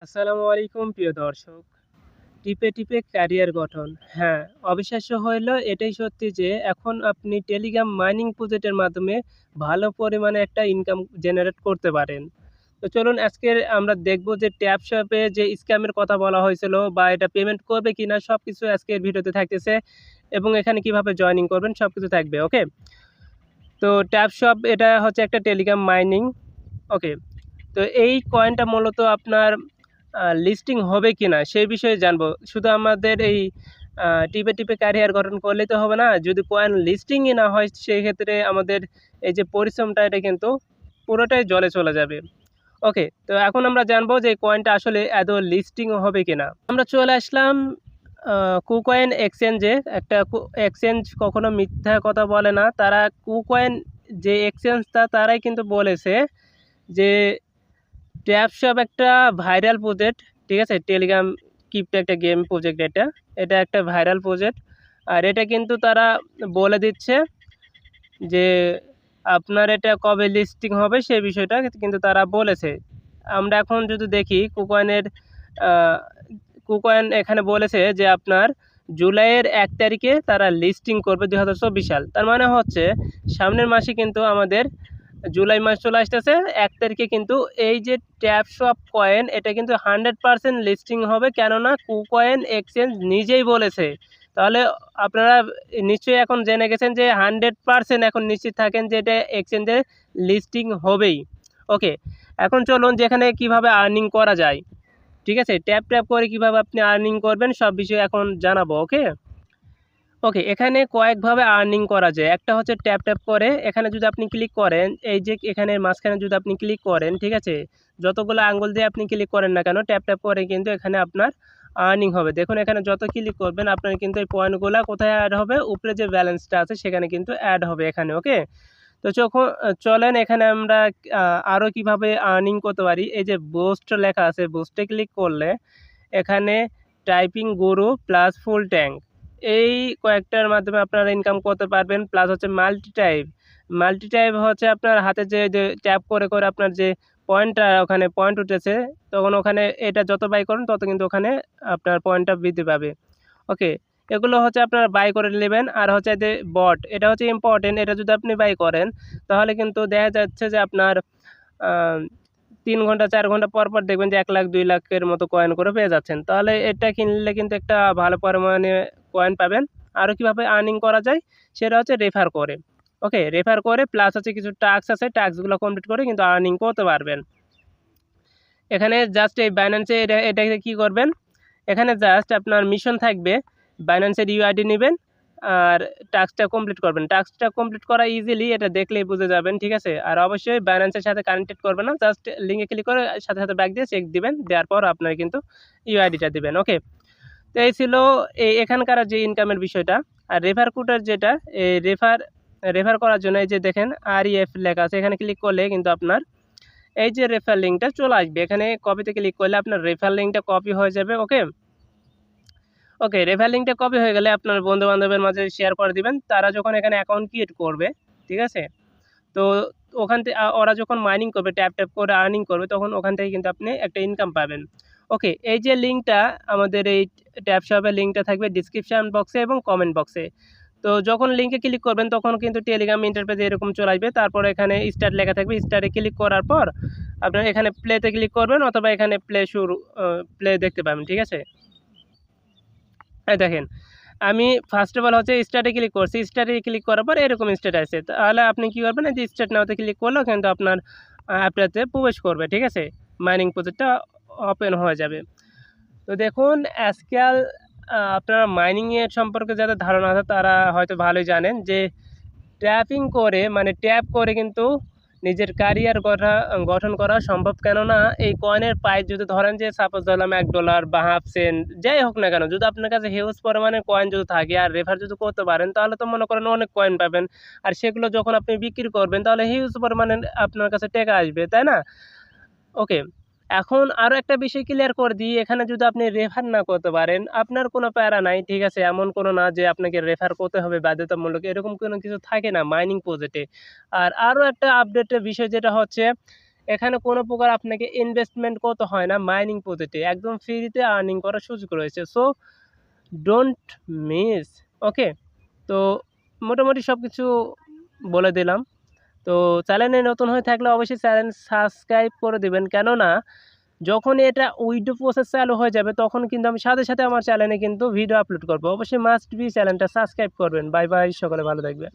আসসালামু আলাইকুম প্রিয় দর্শক। টিপে টিপে ক্যারিয়ার গঠন। হ্যাঁ, অবিশ্বাস্য হইলেও এটাই সত্যি যে এখন আপনি টেলিগ্রাম মাইনিং প্রজেক্টের মাধ্যমে ভালো পরিমাণে একটা ইনকাম জেনারেট করতে পারেন। তো চলুন আজকের আমরা দেখব যে ট্যাপশপে যে স্ক্যামের কথা বলা হয়েছিল বা এটা পেমেন্ট করবে কিনা সবকিছু আজকের ভিডিওতে থাকতেছে এবং এখানে কিভাবে জয়েনিং করবেন সবকিছু থাকবে। ওকে? তো ট্যাপশপ এটা হচ্ছে একটা টেলিগ্রাম মাইনিং। ওকে। তো এই কয়েনটা মূলত আপনার লিস্টিং হবে কিনা সেই বিষয়ে জানবো। শুধু আমাদের এই টিপে টিপে ক্যারিয়ার গঠন করলেই তো হবে না। যদি কয়েন লিস্টিংই না হয় সেক্ষেত্রে আমাদের এই যে পরিশ্রমটা এটা কিন্তু পুরোটাই জলে চলে যাবে। ওকে, তো এখন আমরা জানবো যে কয়েনটা আসলে আদৌ লিস্টিং হবে কিনা। আমরা চলে আসলাম কুকয়েন এক্সচেঞ্জে। একটা এক্সচেঞ্জ কখনো মিথ্যা কথা বলে না। তারা কুকয়েন যে এক্সচেঞ্জটা তারাই কিন্তু বলেছে যে ট্যাপশপ একটা ভাইরাল প্রজেক্ট, ঠিক আছে? টেলিগ্রাম ক্রিপ্টো একটা গেম প্রজেক্ট এটা। এটা একটা ভাইরাল প্রজেক্ট। আর এটা কিন্তু তারা বলে দিচ্ছে যে আপনার এটা কবে লিস্টিং হবে সেই বিষয়টা কিন্তু তারা বলেছে। আমরা এখন যদি দেখি কুকয়েনের আ কুকয়েন এখানে বলেছে যে আপনার জুলাইয়ের ১ তারিখে তারা লিস্টিং করবে ২০২৪ সাল। তার মানে হচ্ছে সামনের মাসে কিন্তু আমাদের জুলাই মাস চলে আসতেছে। ১ তারিখে কিন্তু এই যে ট্যাপশপ কয়েন এটা কিন্তু 100% লিস্টিং হবে, কেননা কুকয়েন এক্সচেঞ্জ নিজেই বলেছে। তাহলে আপনারা নিশ্চয়ই এখন জেনে গেছেন যে 100% এখন নিশ্চিত থাকেন যে এটা এক্সচেঞ্জে লিস্টিং হবেই। ওকে, এখন চলুন যেখানে কিভাবে আর্নিং করা যায়। ঠিক আছে? ট্যাপ ট্যাপ করে কিভাবে আপনি আর্নিং করবেন সব বিষয়ে এখন জানাবো। ওকে? ওকে, এখানে কয়েকভাবে আর্নিং করা যায়। একটা হচ্ছে ট্যাপ ট্যাপ করে এখানে যদি আপনি ক্লিক করেন, এই যে এখানে মাঝখানে যদি আপনি ক্লিক করেন, ঠিক আছে? যতগুলো আঙ্গুল দিয়ে আপনি ক্লিক করেন না কেন, ট্যাপ ট্যাপ করে কিন্তু এখানে আপনার আর্নিং হবে। দেখুন এখানে যত ক্লিক করবেন আপনার কিন্তু এই পয়েন্টগুলা কোথায় অ্যাড হবে? উপরে যে ব্যালেন্সটা আছে সেখানে কিন্তু অ্যাড হবে এখানে। ওকে? তো চলেন এখানে আমরা আরও কিভাবে আর্নিং করতে পারি। এই যে বুস্ট লেখা আছে, বুস্টে ক্লিক করলে এখানে টাইপিং গুরু প্লাস ফুল ট্যাঙ্ক এই কয়েকটার মাধ্যমে আপনারা ইনকাম করতে পারবেন। প্লাস হচ্ছে মাল্টি টাইপ হচ্ছে আপনার হাতে যে ট্যাপ করে করে আপনার যে পয়েন্টটা ওখানে পয়েন্ট উঠেছে, তখন ওখানে এটা যত বাই করেন তত কিন্তু ওখানে আপনার পয়েন্টটা বৃদ্ধি পাবে। ওকে, এগুলো হচ্ছে আপনারা বাই করে নেবেন। আর হচ্ছে যে বট, এটা হচ্ছে ইম্পর্টেন্ট। এটা যদি আপনি বাই করেন তাহলে কিন্তু দেখা যাচ্ছে যে আপনার ৩ ঘন্টা ৪ ঘন্টা পর পর দেখবেন যে ১ লাখ ২ লাখের মতো কয়েন করে পেয়ে যাচ্ছেন। তাহলে এটা কিনলে কিন্তু একটা ভালো পরিমাণে কয়েন পাবেন। আরও কীভাবে আর্নিং করা যায় সেটা হচ্ছে রেফার করে। ওকে, রেফার করে প্লাস হচ্ছে কিছু টাস্ক আছে, টাস্কগুলো কমপ্লিট করে কিন্তু আর্নিং করতে পারবেন। এখানে জাস্ট এই বাইন্যান্সে এটাকে কী করবেন, এখানে জাস্ট আপনার মিশন থাকবে, বাইন্যান্সের ইউআইডি নেবেন আর টাস্কটা কমপ্লিট করবেন। টাস্কটা কমপ্লিট করা ইজিলি, এটা দেখলেই বুঝে যাবেন, ঠিক আছে? আর অবশ্যই বাইন্যান্সের সাথে কানেক্টেড করবেন না, জাস্ট লিঙ্কে ক্লিক করে সাথে সাথে ব্যাক দিয়ে চেক দিবেন, দেওয়ার পর আপনার কিন্তু ইউআইডিটা দিবেন। ওকে, তো এই ছিল এখানকার যে ইনকামের বিষয়টা। আর রেফার কোডের যেটা, এই রেফার করার জন্য এই যে দেখেন REF লেখা আছে, এখানে ক্লিক করলে কিন্তু আপনার এই যে রেফার লিঙ্কটা চলে আসবে। এখানে কপিতে ক্লিক করলে আপনার রেফার লিঙ্কটা কপি হয়ে যাবে। ওকে, রেফার লিঙ্কটা কপি হয়ে গেলে আপনার বন্ধু-বান্ধবের মাঝে শেয়ার করে দিবেন। তারা যখন এখানে অ্যাকাউন্ট ক্রিয়েট করবে, ঠিক আছে? তো ওখান থেকে ওরা যখন মাইনিং করবে, ট্যাপ ট্যাপ করে আর্নিং করবে, তখন ওখান থেকে কিন্তু আপনি একটা ইনকাম পাবেন। ওকে, এই যে লিঙ্কটা আমাদের এই ট্যাপশপের লিঙ্কটা থাকবে ডিসক্রিপশন বক্সে এবং কমেন্ট বক্সে। তো যখন লিঙ্কে ক্লিক করবেন তখন কিন্তু টেলিগ্রাম ইন্টারফেসে এরকম চলে আসবে। তারপর এখানে স্টার্ট লেখা থাকবে, স্টার্টে ক্লিক করার পর আপনার এখানে প্লেতে ক্লিক করবেন অথবা এখানে প্লে দেখতে পাবেন, ঠিক আছে? এই দেখেন আমি ফার্স্ট অফ অল হচ্ছে স্টার্টে ক্লিক করছি। স্টার্টে ক্লিক করার পর এরকম স্টার্ট আসছে। তাহলে আপনি কী করবেন, এই যে স্টার্ট নাওতে ক্লিক করলেও কিন্তু আপনার অ্যাপটাতে প্রবেশ করবে, ঠিক আছে? মাইনিং প্রজেক্টটা ওপেন হয়ে যাবে। তো দেখুন আজকাল আপনারা মাইনিংয়ের সম্পর্কে যাদের ধারণা আছে তারা হয়তো ভালোই জানেন যে ট্যাপিং করে মানে ট্যাপ করে কিন্তু নিজের ক্যারিয়ার গঠন করা সম্ভব, কেননা এই কয়েনের প্রাইস যদি ধরেন যে সাপোজ ধরলাম $১ বা হাফ সেন্ট যাই হোক না কেন, যদি আপনার কাছে হিউজ পরিমাণের কয়েন যদি থাকে আর রেফার যদি করতে পারেন তাহলে তো মনে করেন অনেক কয়েন পাবেন। আর সেগুলো যখন আপনি বিক্রি করবেন তাহলে হিউজ পরিমাণের আপনার কাছে টাকা আসবে, তাই না? ওকে, এখন আরও একটা বিষয় ক্লিয়ার করে দিই, এখানে যদি আপনি রেফার না করতে পারেন আপনার কোনো প্যারা নাই, ঠিক আছে? এমন কোনো না যে আপনাকে রেফার করতে হবে বাধ্যতামূলক, এরকম কোনো কিছু থাকে না মাইনিং প্রজেক্টে। আর আরও একটা আপডেটের বিষয় যেটা হচ্ছে এখানে কোনো প্রকার আপনাকে ইনভেস্টমেন্ট করতে হয় না মাইনিং প্রজেক্টে, একদম ফ্রিতে আর্নিং করার সুযোগ রয়েছে। So don't miss. ওকে, তো মোটামুটি সব কিছু বলে দিলাম। তো চ্যানেলে নতুন হয়ে থাকলে অবশ্যই চ্যানেল সাবস্ক্রাইব করে দেবেন, কেননা যখন এটা উইডো প্রসেস চালু হয়ে যাবে তখন কিন্তু আমি সাথে সাথে আমার চ্যানেলে কিন্তু ভিডিও আপলোড করবো। অবশ্যই মাস্ট বি চ্যানেলটা সাবস্ক্রাইব করবেন। বাই বাই, সকলে ভালো থাকবেন।